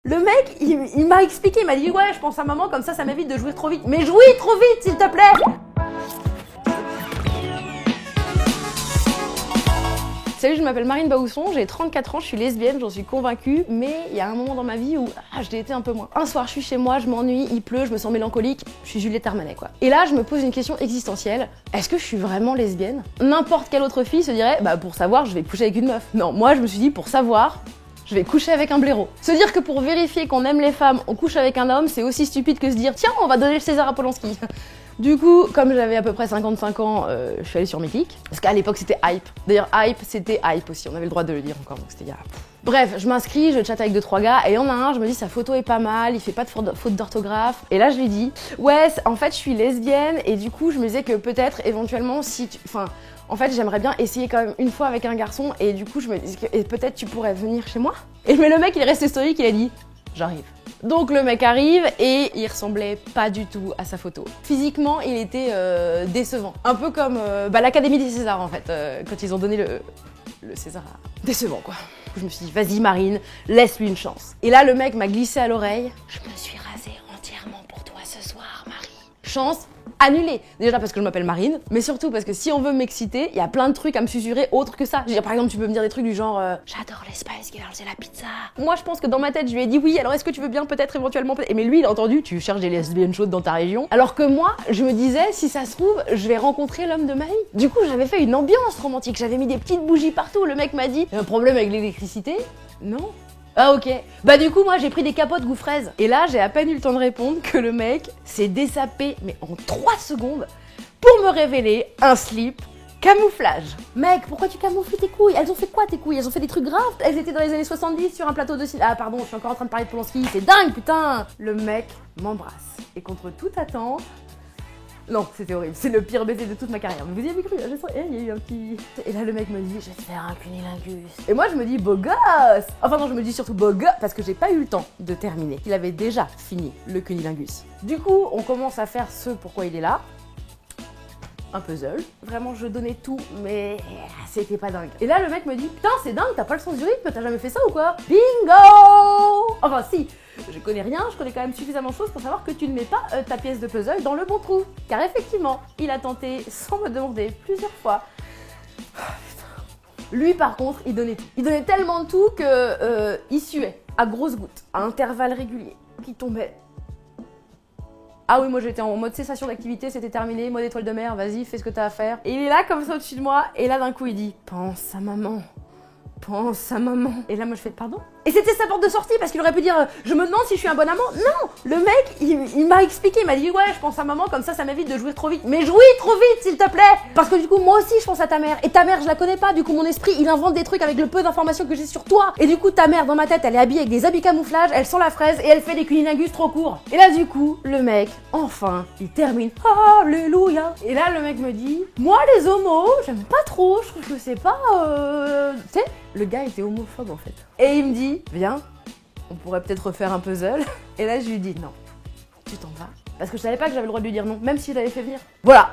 Le mec, il m'a expliqué, il m'a dit ouais, je pense à maman, comme ça m'évite de jouir trop vite. Mais jouis trop vite, s'il te plaît! Salut, je m'appelle Marine Baousson, j'ai 34 ans, je suis lesbienne, j'en suis convaincue, mais il y a un moment dans ma vie où je l'ai été un peu moins. Un soir, je suis chez moi, je m'ennuie, il pleut, je me sens mélancolique, je suis Juliette Armanet quoi. Et là, je me pose une question existentielle, est-ce que je suis vraiment lesbienne? N'importe quelle autre fille se dirait, bah pour savoir, je vais coucher avec une meuf. Non, moi je me suis dit, pour savoir, je vais coucher avec un blaireau. Se dire que pour vérifier qu'on aime les femmes, on couche avec un homme, c'est aussi stupide que se dire, tiens, on va donner le César à Polanski. Du coup, comme j'avais à peu près 55 ans, je suis allée sur Mythique. Parce qu'à l'époque, c'était hype. D'ailleurs, hype, c'était hype aussi. On avait le droit de le dire encore, donc c'était il y a... Bref, je m'inscris, je chatte avec 2-3 gars, et il y en a un, je me dis, sa photo est pas mal, il fait pas de faute d'orthographe. Et là, je lui dis, ouais, en fait, je suis lesbienne, et du coup, je me disais que peut-être, éventuellement, si tu... Enfin, en fait, j'aimerais bien essayer quand même une fois avec un garçon, et du coup, je me dis que peut-être tu pourrais venir chez moi. Et mais le mec, il est resté stoïque, il a dit, j'arrive. Donc le mec arrive et il ressemblait pas du tout à sa photo. Physiquement, il était décevant. Un peu comme l'Académie des Césars en fait, quand ils ont donné le César. Décevant quoi. Je me suis dit, vas-y Marine, laisse-lui une chance. Et là, le mec m'a glissé à l'oreille. Je me suis rasée entièrement pour toi ce soir, Marie. Chance annulée. Déjà parce que je m'appelle Marine, mais surtout parce que si on veut m'exciter, il y a plein de trucs à me susurrer autres que ça. Je veux dire, par exemple, tu peux me dire des trucs du genre j'adore les Spice Girls et la pizza. Moi, je pense que dans ma tête, je lui ai dit oui, alors est-ce que tu veux bien peut-être éventuellement mais lui, il a entendu, tu cherches des lesbiennes chaudes dans ta région. Alors que moi, je me disais, si ça se trouve, je vais rencontrer l'homme de ma vie. Du coup, j'avais fait une ambiance romantique, j'avais mis des petites bougies partout. Le mec m'a dit, un problème avec l'électricité? Non. Ah ok. Bah du coup moi j'ai pris des capotes goût fraise. Et là j'ai à peine eu le temps de répondre que le mec s'est désapé mais en 3 secondes pour me révéler un slip camouflage. Mec, pourquoi tu camoufles tes couilles? Elles ont fait quoi tes couilles? Elles ont fait des trucs graves? Elles étaient dans les années 70 sur un plateau de cinéma. Ah pardon, je suis encore en train de parler de Polanski, c'est dingue putain. Le mec m'embrasse. Et contre toute attente... Non, c'était horrible, c'est le pire baiser de toute ma carrière. Vous y avez cru, je sens, il y a eu un petit... Et là le mec me dit, je vais te faire un cunilingus. Et moi je me dis, beau gosse. Enfin non, je me dis surtout beau gosse, parce que j'ai pas eu le temps de terminer. Il avait déjà fini le cunilingus. Du coup, on commence à faire ce pourquoi il est là. Un puzzle. Vraiment, je donnais tout, mais c'était pas dingue. Et là, le mec me dit, putain, c'est dingue, t'as pas le sens du rythme, t'as jamais fait ça ou quoi? Bingo! Enfin, si, je connais rien, je connais quand même suffisamment de choses pour savoir que tu ne mets pas ta pièce de puzzle dans le bon trou. Car effectivement, il a tenté, sans me demander, plusieurs fois. Lui, par contre, il donnait tout. Il donnait tellement de tout que il suait, à grosses gouttes, à intervalles réguliers, qui tombaient. Ah oui, moi j'étais en mode cessation d'activité, c'était terminé, mode étoile de mer, vas-y, fais ce que t'as à faire. Et il est là comme ça au-dessus de moi, et là d'un coup il dit, pense à maman. Pense à maman. Et là moi je fais pardon. Et c'était sa porte de sortie parce qu'il aurait pu dire je me demande si je suis un bon amant. Non, le mec il m'a expliqué, il m'a dit ouais je pense à maman comme ça m'évite de jouir trop vite. Mais jouis trop vite s'il te plaît. Parce que du coup moi aussi je pense à ta mère. Et ta mère je la connais pas, du coup mon esprit il invente des trucs avec le peu d'informations que j'ai sur toi. Et du coup ta mère dans ma tête elle est habillée avec des habits camouflage, elle sent la fraise et elle fait des cunilingus trop courts. Et là du coup le mec enfin il termine alléluia. Et là le mec me dit moi les homos j'aime pas trop, je trouve que c'est pas tu sais. Le gars était homophobe en fait. Et il me dit, viens, on pourrait peut-être refaire un puzzle. Et là je lui dis, non, tu t'en vas. Parce que je savais pas que j'avais le droit de lui dire non, même si je l'avais fait venir. Voilà.